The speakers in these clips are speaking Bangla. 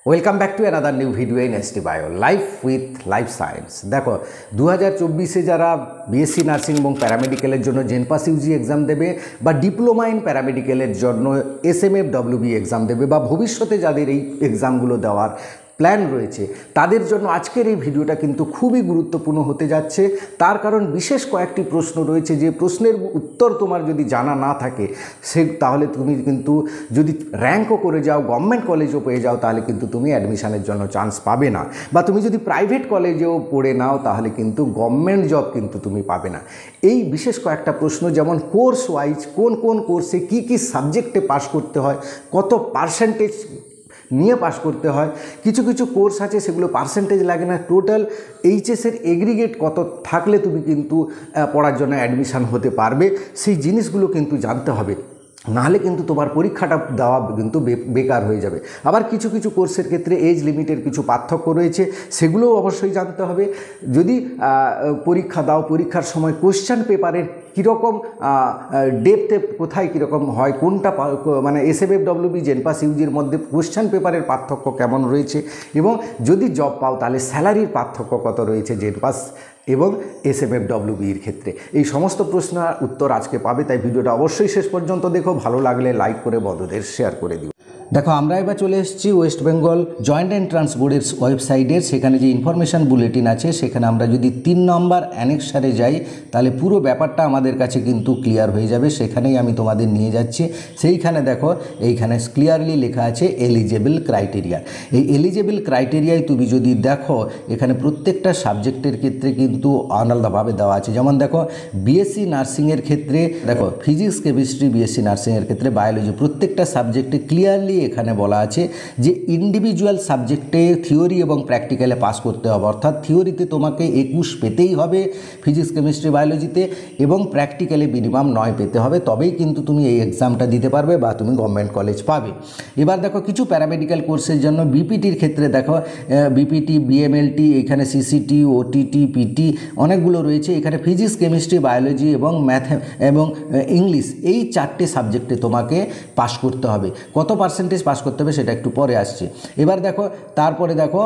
Welcome back to another new video in ST bio life with life science. দেখো 2024-এ যারা বিএসসি নার্সিং এবং প্যারামেডিক্যালের জন্য জেনপাস ইউজি এক্সাম দেবে বা ডিপ্লোমা ইন প্যারামেডিক্যালের জন্য এসএমএফডব্লিউবি এক্সাম দেবে বা ভবিষ্যতে যাদের এই এক্সামগুলো দেওয়ার প্ল্যান রয়েছে তাদের জন্য আজকের এই ভিডিওটা কিন্তু খুবই গুরুত্বপূর্ণ হতে যাচ্ছে। তার কারণ বিশেষ কয়েকটি প্রশ্ন রয়েছে যে প্রশ্নের উত্তর তোমার যদি জানা না থাকে তাহলে তুমি কিন্তু যদি র্যাঙ্কও করে যাও, গভর্নমেন্ট কলেজও পেয়ে যাও, তাহলে কিন্তু তুমি অ্যাডমিশনের জন্য চান্স পাবে না। বা তুমি যদি প্রাইভেট কলেজেও পড়ে নাও তাহলে কিন্তু গভর্নমেন্ট জব কিন্তু তুমি পাবে না। এই বিশেষ কয়েকটা প্রশ্ন, যেমন কোর্স ওয়াইজ কোন কোন কোর্সে কী কী সাবজেক্টে পাস করতে হয়, কত পার্সেন্টেজ নিয়ে পাস করতে হয়, কিছু কিছু কোর্স আছে সেগুলো পার্সেন্টেজ লাগে না, টোটাল এইচএসের এগ্রিগেট কত থাকলে তুমি কিন্তু পড়ার জন্য অ্যাডমিশান হতে পারবে, সেই জিনিসগুলো কিন্তু জানতে হবে। নাহলে কিন্তু তোমার পরীক্ষাটা দেওয়া কিন্তু বেকার হয়ে যাবে। আবার কিছু কিছু কোর্সের ক্ষেত্রে এজ লিমিটের কিছু পার্থক্য রয়েছে, সেগুলোও অবশ্যই জানতে হবে। যদি পরীক্ষা দাও, পরীক্ষার সময় কোশ্চেন পেপারের কীরকম ডেপথে কোথায় কীরকম হয়, কোনটা মানে এসএমএফডব্লিউবি জেনপাস ইউজির মধ্যে কোশ্চেন পেপারের পার্থক্য কেমন রয়েছে, এবং যদি জব পাও তাহলে স্যালারির পার্থক্য কত রয়েছে জেনপাস এবং এসএমএফডব্লিউবির ক্ষেত্রে। এই সমস্ত প্রশ্নের উত্তর আজকে পাবে, তাই ভিডিওটা অবশ্যই শেষ পর্যন্ত দেখো। ভালো লাগলে লাইক করে বন্ধুদের শেয়ার করে দিও। দেখো, আমরা এবার চলে এসেছি ওয়েস্ট বেঙ্গল জয়েন্ট এন্ট্রান্স বোর্ডের ওয়েবসাইটের, সেখানে যে ইনফরমেশান বুলেটিন আছে সেখানে আমরা যদি 3 নম্বর অ্যানেক্সারে যাই তাহলে পুরো ব্যাপারটা আমাদের কাছে কিন্তু ক্লিয়ার হয়ে যাবে। সেখানেই আমি তোমাদের নিয়ে যাচ্ছি। সেইখানে দেখো, এইখানে ক্লিয়ারলি লেখা আছে এলিজেবল ক্রাইটেরিয়া। এই এলিজেবল ক্রাইটেরিয়ায় তুমি যদি দেখো, এখানে প্রত্যেকটা সাবজেক্টের ক্ষেত্রে কিন্তু আলাদাভাবে দেওয়া আছে। যেমন দেখো, বিএসসি নার্সিংয়ের ক্ষেত্রে দেখো ফিজিক্স, কেমিস্ট্রি, বিএসসি নার্সিংয়ের ক্ষেত্রে বায়োলজি, প্রত্যেকটা সাবজেক্টে ক্লিয়ারলি এখানে বলা আছে যে ইন্ডিভিজুয়াল সাবজেক্টে থিওরি এবং প্র্যাকটিক্যালে পাস করতে হবে। অর্থাৎ থিওরিতে তোমাকে 21 পেতেই হবে ফিজিক্স, কেমিস্ট্রি, বায়োলজিতে, এবং প্র্যাকটিক্যালে মিনিমাম 9 পেতে হবে, তবেই কিন্তু তুমি এই এক্সামটা দিতে পারবে বা তুমি গভর্নমেন্ট কলেজ পাবে। এবার দেখো, কিছু প্যারামেডিক্যাল কোর্সের জন্য বিপিটির ক্ষেত্রে দেখো বিপিটি, বিএমএলটি, এখানে সিসিটি, ওটিটি, পিটি অনেকগুলো রয়েছে। এখানে ফিজিক্স, কেমিস্ট্রি, বায়োলজি এবং ম্যাথ এবং ইংলিশ, এই 4টে সাবজেক্টে তোমাকে পাস করতে হবে। কত পার্সেন্টেজ পাস করতে হবে সেটা একটু পরে আসছে। এবার দেখো, তারপরে দেখো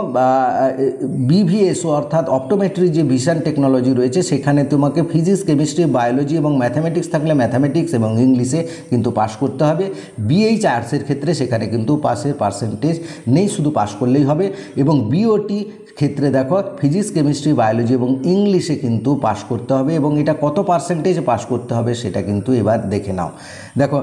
বিভিএসও অর্থাৎ অপটোমেট্রি যে ভিশন টেকনোলজি রয়েছে, সেখানে তোমাকে ফিজিক্স, কেমিস্ট্রি, বায়োলজি এবং ম্যাথামেটিক্স থাকলে ম্যাথামেটিক্স এবং ইংলিশে কিন্তু পাস করতে হবে। বিএইচ আর্টসের ক্ষেত্রে সেখানে কিন্তু পাসের পার্সেন্টেজ নেই, শুধু পাস করলেই হবে। এবং বিওটি ক্ষেত্রে দেখো ফিজিক্স, কেমিস্ট্রি, বায়োলজি এবং ইংলিশে কিন্তু পাস করতে হবে, এবং এটা কত পার্সেন্টেজ পাস করতে হবে সেটা কিন্তু এবার দেখে নাও। দেখো,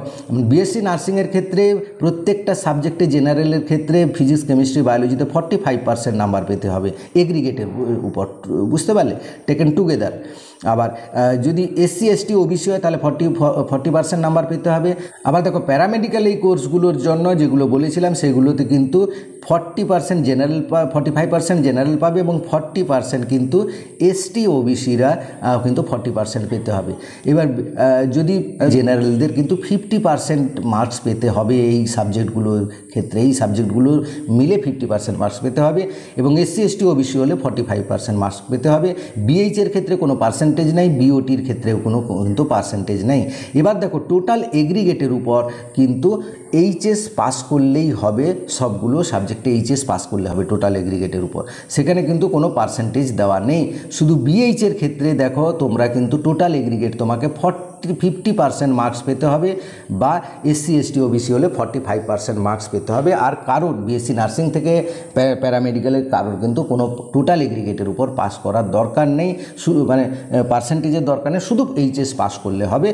বিএসসি নার্সিংয়ের ক্ষেত্রে প্রত্যেকটা সাবজেক্টে, জেনারেলের ক্ষেত্রে ফিজিক্স, কেমিস্ট্রি, বায়োলজিতে 45% নাম্বার পেতে হবে এগ্রিগেটের উপর, বুঝতে পারলে, টেকেন টুগেদার। আবার যদি এসসি, এসটি, ওবিসি হয় তাহলে 40% নাম্বার পেতে হবে। আবার দেখো, প্যারামেডিক্যাল এই কোর্সগুলোর জন্য যেগুলো বলেছিলাম সেগুলোতে কিন্তু 40% জেনারেল 45% জেনারেল পাবে, এবং 40% কিন্তু এসটি, ওবিসিরা কিন্তু 40% পেতে হবে। এবার যদি জেনারেলদের কিন্তু 50% মার্কস পেতে হবে এই সাবজেক্টগুলোর ক্ষেত্রে, এই সাবজেক্টগুলো মিলে 50% মার্কস পেতে হবে, এবং এসসি, এসটি, ওবিসি হলে 45% মার্কস পেতে হবে। বিএইচের ক্ষেত্রে কোনো পার্সেন্টেজ নেই, বিওটির ক্ষেত্রেও কোনো কিন্তু পার্সেন্টেজ নেই। এবার দেখো, টোটাল এগ্রিগেটের উপর কিন্তু এইচএস পাস করলেই হবে, সবগুলো সাবজেক্টে এইচএস পাস করলে হবে টোটাল এগ্রিগেটের উপর, সেখানে কিন্তু কোনো পার্সেন্টেজ দেওয়া নেই। শুধু বিএইচের ক্ষেত্রে দেখো, তোমরা কিন্তু টোটাল এগ্রিগেট তোমাকে 50% মার্কস পেতে হবে, বা এসসি, এসটি, ওবিসি হলে 45% মার্কস পেতে হবে। আর কারোর বিএসসি নার্সিং থেকে প্যারামেডিক্যালের কারোর কিন্তু কোনো টোটাল এগ্রিগেটের উপর পাস করার দরকার নেই, শুধু মানে পার্সেন্টেজের দরকার নেই, শুধু এইচএস পাস করলে হবে।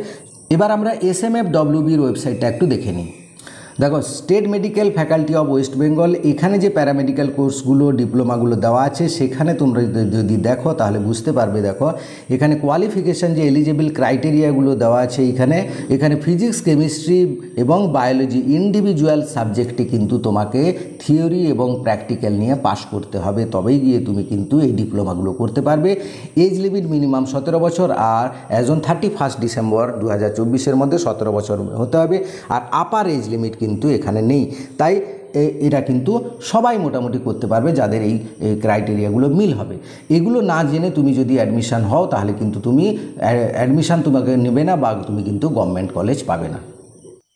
এবার আমরা এসএমএফডব্লিউবির ওয়েবসাইটটা একটু দেখে নিই। দেখো, state medical faculty of West Bengal, এখানে যে প্যারামেডিক্যাল কোর্সগুলো, ডিপ্লোমাগুলো দেওয়া আছে সেখানে তোমরা যদি দেখো তাহলে বুঝতে পারবে। দেখো, এখানে কোয়ালিফিকেশান যে এলিজেবল ক্রাইটেরিয়াগুলো দেওয়া আছে, এখানে ফিজিক্স, কেমিস্ট্রি এবং বায়োলজি ইন্ডিভিজুয়াল সাবজেক্টে কিন্তু তোমাকে থিওরি এবং প্র্যাকটিক্যাল নিয়ে পাস করতে হবে, তবেই গিয়ে তুমি কিন্তু এই ডিপ্লোমাগুলো করতে পারবে। এজ লিমিট মিনিমাম 17 বছর, আর অ্যাজ অন 31 ডিসেম্বর 2024-এর মধ্যে 17 বছর হতে হবে। আর আপার এজ লিমিট কিন্তু এখানে নেই, তাই এটা কিন্তু সবাই মোটামুটি করতে পারবে যাদের এই ক্রাইটেরিয়াগুলো মিল হবে। এগুলো না জেনে তুমি যদি অ্যাডমিশান হও তাহলে কিন্তু তুমি অ্যাডমিশান তোমাকে নেবে না, বা তুমি কিন্তু গভর্নমেন্ট কলেজ পাবে না।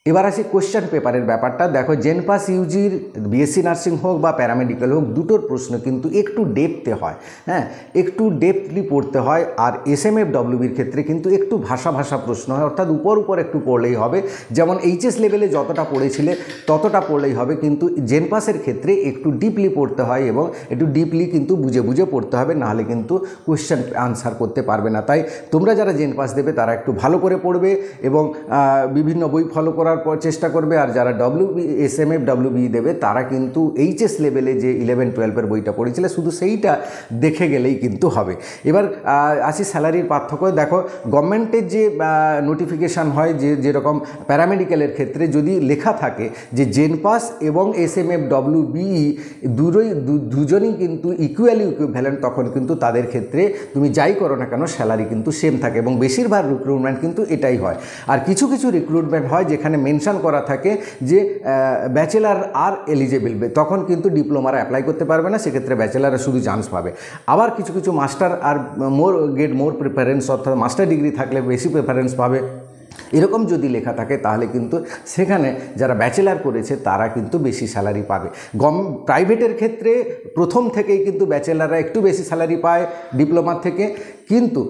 এবার আসি কোশ্চেন পেপারের ব্যাপারটা। দেখো জেনপাস ইউজির বিএসসি নার্সিং হোক বা প্যারামেডিক্যাল হোক, দুটোর প্রশ্ন কিন্তু একটু ডেপথে হয়, হ্যাঁ, একটু ডেপথলি পড়তে হয়। আর এসএমএফডব্লিউবির ক্ষেত্রে কিন্তু একটু ভাষা প্রশ্ন হয়, অর্থাৎ উপর একটু পড়লেই হবে। যেমন এইচএস লেভেলে যতটা পড়েছিলে ততটা পড়লেই হবে, কিন্তু জেনপাসের ক্ষেত্রে একটু ডিপলি পড়তে হয় এবং একটু ডিপলি কিন্তু বুঝে পড়তে হবে, নাহলে কিন্তু কোশ্চেন আনসার করতে পারবে না। তাই তোমরা যারা জেনপাস দেবে তারা একটু ভালো করে পড়বে এবং বিভিন্ন বই ফলো করার চেষ্টা করবে। আর যারা এসএমএফডব্লিউবি দেবে তারা কিন্তু এইচএস লেভেলে যে 11-12 বইটা পড়েছিলে শুধু সেইটা দেখে গেলেই কিন্তু হবে। এবার আসি স্যালারির পার্থক্য। দেখো গভর্নমেন্টের যে নোটিফিকেশান হয়, যেরকম প্যারামেডিক্যালের ক্ষেত্রে যদি লেখা থাকে যে জেনপাস এবং এসএমএফডব্লিউবিই দুজনই কিন্তু ইকুইভ্যালেন্ট, তখন কিন্তু তাদের ক্ষেত্রে তুমি যাই করো না কেন স্যালারি কিন্তু সেম থাকে এবং বেশিরভাগ রিক্রুটমেন্ট কিন্তু এটাই হয়। আর কিছু রিক্রুটমেন্ট হয় যেখানে মেনশন করা থাকে যে ব্যাচেলার আর এলিজেবল, তখন কিন্তু ডিপ্লোমারা অ্যাপ্লাই করতে পারবে না, সেক্ষেত্রে ব্যাচেলাররা শুধু চান্স পাবে। আবার কিছু মাস্টার আর মোর প্রেফারেন্স, অর্থাৎ মাস্টার ডিগ্রি থাকলে বেশি প্রেফারেন্স পাবে। এরকম যদি লেখা থাকে তাহলে কিন্তু সেখানে যারা ব্যাচেলার করেছে তারা কিন্তু বেশি স্যালারি পাবে। প্রাইভেটের ক্ষেত্রে প্রথম থেকেই কিন্তু ব্যাচেলাররা একটু বেশি স্যালারি পায় ডিপ্লোমার থেকে, কিন্তু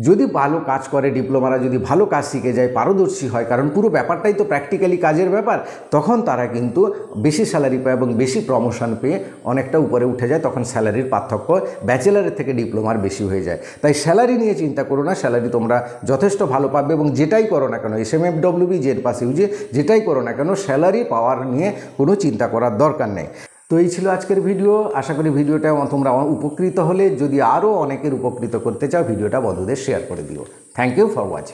যদি ভালো কাজ করে ডিপ্লোমারা, যদি ভালো কাজ শিখে যায়, পারদর্শী হয়, কারণ পুরো ব্যাপারটাই তো প্র্যাকটিক্যালি কাজের ব্যাপার, তখন তারা কিন্তু বেশি স্যালারি পায় এবং বেশি প্রমোশন পেয়ে অনেকটা উপরে উঠে যায়। তখন স্যালারির পার্থক্য ব্যাচেলারের থেকে ডিপ্লোমার বেশি হয়ে যায়। তাই স্যালারি নিয়ে চিন্তা করো না, স্যালারি তোমরা যথেষ্ট ভালো পাবে এবং যেটাই করো না কেন, এসএমএফডব্লিউবি, জেনপাস ইউজি যেটাই করো না কেন, স্যালারি পাওয়ার নিয়ে কোনো চিন্তা করার দরকার নেই। তো এই ছিল আজকের ভিডিও। আশা করি ভিডিওটা তোমরা উপকৃত হলে, যদি আরও অনেকের উপকৃত করতে চাও ভিডিওটা বন্ধুদের শেয়ার করে দিও। Thank you for watching.